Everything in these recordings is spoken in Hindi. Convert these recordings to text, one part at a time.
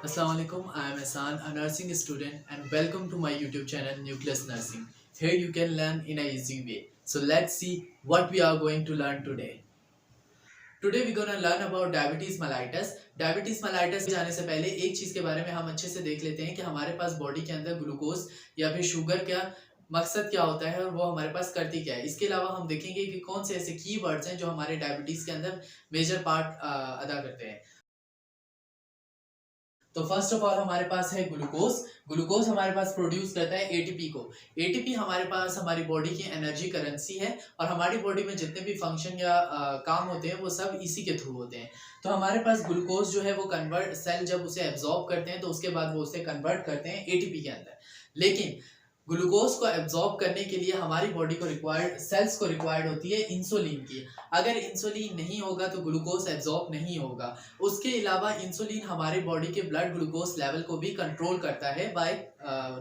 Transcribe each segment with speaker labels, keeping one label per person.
Speaker 1: Assalamu alaikum. I am Ahsan, a nursing student, and welcome to my YouTube channel Nucleus Nursing. Here you can learn in a easy way. So let's see what we are going to learn today. Today we're gonna learn about diabetes mellitus. Diabetes mellitus जाने से पहले एक चीज के बारे में हम अच्छे से देख लेते हैं कि हमारे पास बॉडी के अंदर ग्लूकोज या फिर शुगर का मकसद क्या होता है और वो हमारे पास करती क्या है। इसके अलावा हम देखेंगे कि कौन से ऐसे की वर्ड्स हैं जो हमारे डायबिटीज के अंदर मेजर पार्ट अदा करते हैं। तो फर्स्ट ऑफ ऑल हमारे पास है ग्लूकोज। ग्लूकोज हमारे पास प्रोड्यूस करता है एटीपी को। एटीपी हमारे पास हमारी बॉडी की एनर्जी करेंसी है और हमारी बॉडी में जितने भी फंक्शन या काम होते हैं वो सब इसी के थ्रू होते हैं। तो हमारे पास ग्लूकोज जो है वो कन्वर्ट सेल जब उसे एब्जॉर्ब करते हैं तो उसके बाद वो उसे कन्वर्ट करते हैं एटीपी के अंदर। लेकिन ग्लूकोज को एब्जॉर्ब करने के लिए हमारी बॉडी को रिक्वायर्ड सेल्स को रिक्वायर्ड होती है इंसुलिन की। अगर इंसुलिन नहीं होगा तो ग्लूकोज एब्जॉर्ब नहीं होगा। उसके अलावा इंसुलिन हमारी बॉडी के ब्लड ग्लूकोज लेवल को भी कंट्रोल करता है बाय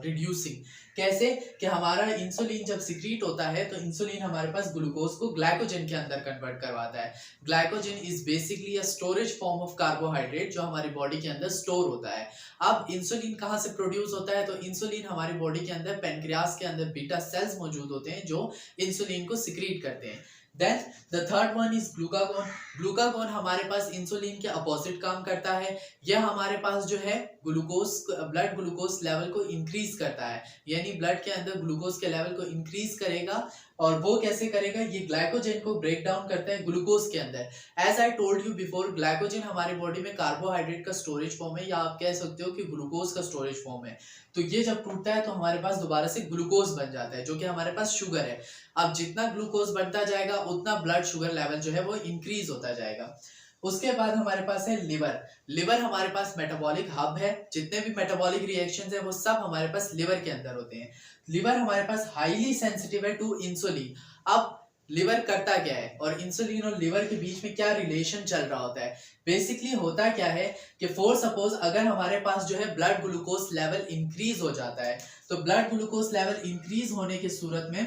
Speaker 1: रिड्यूसिंग। कैसे कि हमारा इंसुलिन जब सिक्रीट होता है तो इंसुलिन हमारे पास ग्लूकोज को ग्लाइकोजन के अंदर कन्वर्ट करवाता है। Glycogen is basically a storage form of carbohydrate जो हमारी बॉडी के अंदर स्टोर होता है। अब इंसुलिन कहाँ से प्रोड्यूस होता है? तो इंसुलिन हमारी बॉडी के अंदर पेनक्रियास के अंदर बीटा सेल्स मौजूद होते हैं जो इंसुलिन को सिक्रीट करते हैं। Then the third one is glucagon. Glucagon हमारे पास इंसुलिन के अपोजिट काम करता है। यह हमारे पास जो है ग्लूकोज ब्लड ग्लूकोज लेवल को इंक्रीज करता है, यानी ब्लड के अंदर ग्लूकोज के लेवल को इंक्रीज करेगा। और वो कैसे करेगा? ये ग्लाइकोजन को ब्रेक डाउन करता है ग्लूकोज के अंदर। As I told you before, glycogen हमारी बॉडी में कार्बोहाइड्रेट का स्टोरेज फॉर्म है या आप कह सकते हो कि ग्लूकोज का स्टोरेज फॉर्म है। तो ये जब टूटता है तो हमारे पास दोबारा से ग्लूकोज बन जाता है जो कि हमारे पास शुगर है। अब जितना ग्लूकोज बढ़ता जाएगा उतना ब्लड शुगर लेवल जो है वो इंक्रीज होता जाएगा। उसके बाद हमारे पास है लिवर। लिवर हमारे पास मेटाबॉलिक हब है। जितने भी मेटाबॉलिक रिएक्शंस है वो सब हमारे पास लिवर के अंदर होते हैं। लिवर हमारे पास हाईली सेंसिटिव है टू इंसुलिन। अब लिवर करता क्या है और इंसुलिन और लिवर के बीच में क्या रिलेशन चल रहा होता है? बेसिकली होता क्या है कि फॉर सपोज अगर हमारे पास जो है ब्लड ग्लूकोज लेवल इंक्रीज हो जाता है तो ब्लड ग्लूकोज लेवल इंक्रीज होने की सूरत में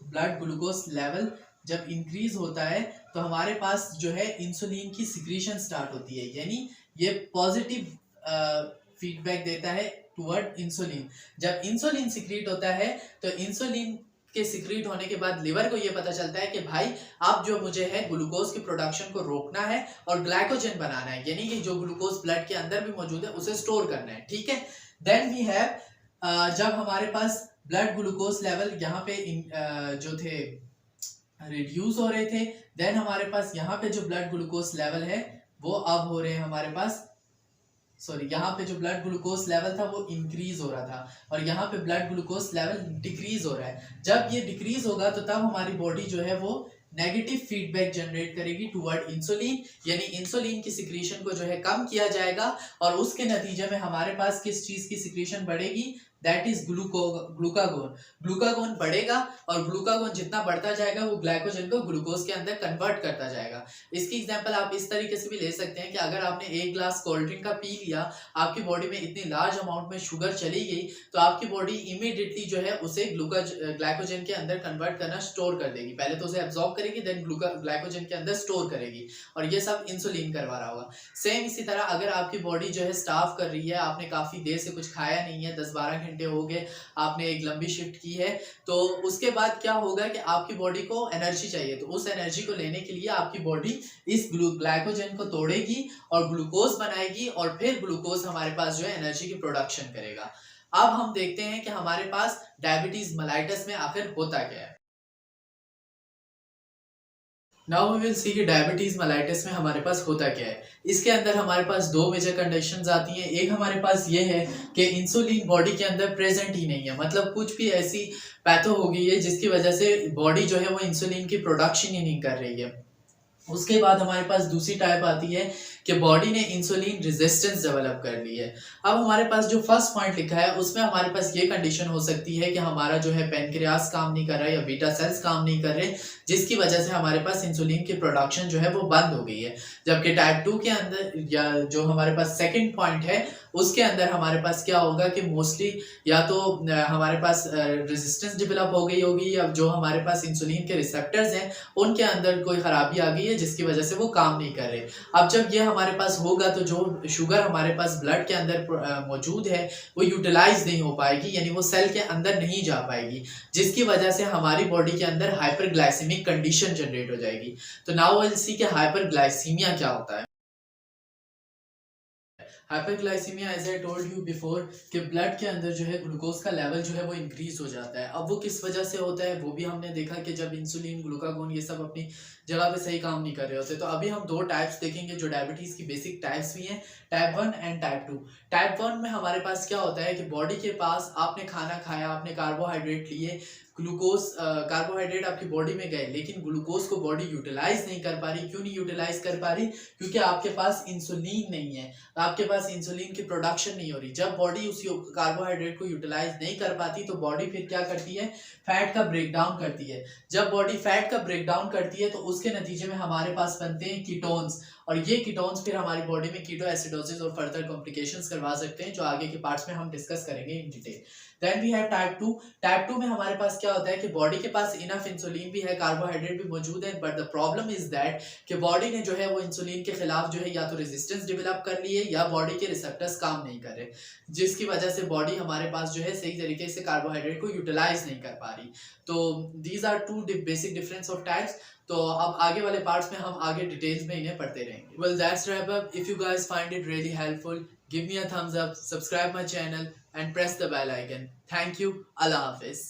Speaker 1: ब्लड ग्लूकोज लेवल जब इंक्रीज होता है तो हमारे पास जो है इंसुलिन की सिक्रीशन स्टार्ट होती है, यानी ये पॉजिटिव फीडबैक देता है टुवर्ड इंसुलिन। जब इंसुलिन सिक्रीट होता है तो इंसुलिन के सिक्रीट होने के बाद लिवर को ये पता चलता है कि भाई आप जो मुझे है ग्लूकोज की प्रोडक्शन को रोकना है और ग्लाइकोजन बनाना है, यानी कि जो ग्लूकोज ब्लड के अंदर भी मौजूद है उसे स्टोर करना है। ठीक है। देन वी हैव जब हमारे पास ब्लड ग्लूकोज लेवल यहाँ पे जो थे रिड्यूस हो रहे थे, देन हमारे पास यहाँ पे जो ब्लड ग्लूकोज लेवल है वो अब हो रहे हैं हमारे पास यहाँ पे जो ब्लड ग्लूकोज लेवल था वो इंक्रीज हो रहा था और यहाँ पे ब्लड ग्लूकोज लेवल डिक्रीज हो रहा है। जब ये डिक्रीज होगा तो तब हमारी बॉडी जो है वो नेगेटिव फीडबैक जनरेट करेगी टुवर्ड इंसुलिन, यानी इंसुलिन की सिक्रीशन को जो है कम किया जाएगा और उसके नतीजे में हमारे पास किस चीज की सिक्रीशन बढ़ेगी? That is glucagon. ग्लूकागोन बढ़ेगा और ग्लूकागोन जितना बढ़ता जाएगा वो ग्लाइकोजन को ग्लूकोज के अंदर कन्वर्ट करता जाएगा। इसकी एग्जांपल आप इस तरीके से भी ले सकते हैं कि अगर आपने एक ग्लास कोल्ड ड्रिंक का पी लिया, आपकी बॉडी में इतनी लार्ज अमाउंट में शुगर चली गई तो आपकी बॉडी इमीडिएटली जो है उसे ग्लाइकोजन के अंदर कन्वर्ट करना स्टोर कर देगी। पहले तो उसे एब्जॉर्ब करेगी, देन ग्लाइकोजन के अंदर स्टोर करेगी और ये सब इंसुलिन करवा रहा होगा। सेम इसी तरह अगर आपकी बॉडी जो है स्टार्व कर रही है, आपने काफी देर से कुछ खाया नहीं है, 10-12 घंटे हो गए, आपने एक लंबी शिफ्ट की है, तो उसके बाद क्या होगा कि आपकी बॉडी को एनर्जी चाहिए। तो उस एनर्जी को लेने के लिए आपकी बॉडी इस ग्लाइकोजन को तोड़ेगी और ग्लूकोज बनाएगी और फिर ग्लूकोज हमारे पास जो है एनर्जी की प्रोडक्शन करेगा। अब हम देखते हैं कि हमारे पास डायबिटीज मेलाइटस में आखिर होता क्या है। नाउ वी विल सी कि डायबिटीज मेलाइटस में हमारे पास होता क्या है। इसके अंदर हमारे पास दो मेजर कंडीशंस आती हैं। एक हमारे पास ये है कि इंसुलिन बॉडी के अंदर प्रेजेंट ही नहीं है, मतलब कुछ भी ऐसी पैथो हो गई है जिसकी वजह से बॉडी जो है वो इंसुलिन की प्रोडक्शन ही नहीं कर रही है। उसके बाद हमारे पास दूसरी टाइप आती है कि बॉडी ने इंसुलिन रेजिस्टेंस डेवलप कर ली है। अब हमारे पास जो फर्स्ट पॉइंट लिखा है उसमें हमारे पास ये कंडीशन हो सकती है कि हमारा जो है पेनक्रियास काम नहीं कर रहा है या बीटा सेल्स काम नहीं कर रहे, जिसकी वजह से हमारे पास इंसुलिन की प्रोडक्शन जो है वो बंद हो गई है। जबकि टाइप 2 के अंदर या जो हमारे पास सेकेंड पॉइंट है उसके अंदर हमारे पास क्या होगा कि मोस्टली या तो हमारे पास रेजिस्टेंस डेवलप हो गई होगी या जो हमारे पास इंसुलिन के रिसेप्टर्स हैं उनके अंदर कोई खराबी आ गई है जिसकी वजह से वो काम नहीं कर रहे। अब जब ये हमारे पास होगा तो जो शुगर हमारे पास ब्लड के अंदर मौजूद है वो यूटिलाइज नहीं हो पाएगी, यानी वो सेल के अंदर नहीं जा पाएगी, जिसकी वजह से हमारी बॉडी के अंदर हाइपरग्लाइसेमिक कंडीशन जनरेट हो जाएगी। तो नाउ विल सी कि हाइपरग्लाइसीमिया क्या होता है। Hyperglycaemia as I told you before कि ब्लड के अंदर जो है ग्लूकोज का लेवल जो है वो इंक्रीज हो जाता है। अब वो किस वजह से होता है वो भी हमने देखा कि जब इंसुलिन ग्लूकागोन ये सब अपनी जगह पे सही काम नहीं कर रहे होते। तो अभी हम दो टाइप्स देखेंगे जो डायबिटीज की बेसिक टाइप्स भी हैं, टाइप 1 एंड टाइप 2। टाइप 1 में हमारे पास क्या होता है कि बॉडी के पास आपने खाना खाया, आपने कार्बोहाइड्रेट लिए, ग्लूकोज कार्बोहाइड्रेट आपकी बॉडी में गए, लेकिन ग्लूकोज को बॉडी यूटिलाइज नहीं कर पा रही। क्यों नहीं यूटिलाइज कर पा रही? क्योंकि आपके पास इंसुलिन नहीं है, आपके पास इंसुलिन की प्रोडक्शन नहीं हो रही। जब बॉडी उस कार्बोहाइड्रेट को यूटिलाइज नहीं कर पाती तो बॉडी फिर क्या करती है? फैट का ब्रेकडाउन करती है। जब बॉडी फैट का ब्रेकडाउन करती है तो उसके नतीजे में हमारे पास बनते हैं कीटोन्स, और ये कीटोन्स फिर हमारी बॉडी में कीटो एसिडोसिस और फर्दर कॉम्प्लिकेशंस करवा सकते हैं, जो आगे के पार्ट्स में हम डिस्कस करेंगे in detail. Then we have type 2। Type 2 में हमारे पास क्या होता है कि बॉडी के पास इनफ इंसुलिन भी है, कार्बोहाइड्रेट भी मौजूद है, but the problem is that कि बॉडी ने जो है वो इंसुलिन के खिलाफ जो है या तो रेजिस्टेंस डेवलप कर ली है या बॉडी के रिसेप्टर्स काम नहीं कर रहे, जिसकी वजह से बॉडी हमारे पास जो है सही तरीके से कार्बोहाइड्रेट को यूटिलाइज नहीं कर पा रही। तो these are two basic difference of types. तो अब आगे वाले पार्ट्स में हम आगे डिटेल्स में इन्हें पढ़ते रहेंगे। Well that's wrap up. If you guys find it really helpful, give me a thumbs up, subscribe my channel and press the bell icon. Thank you. Allah Hafiz.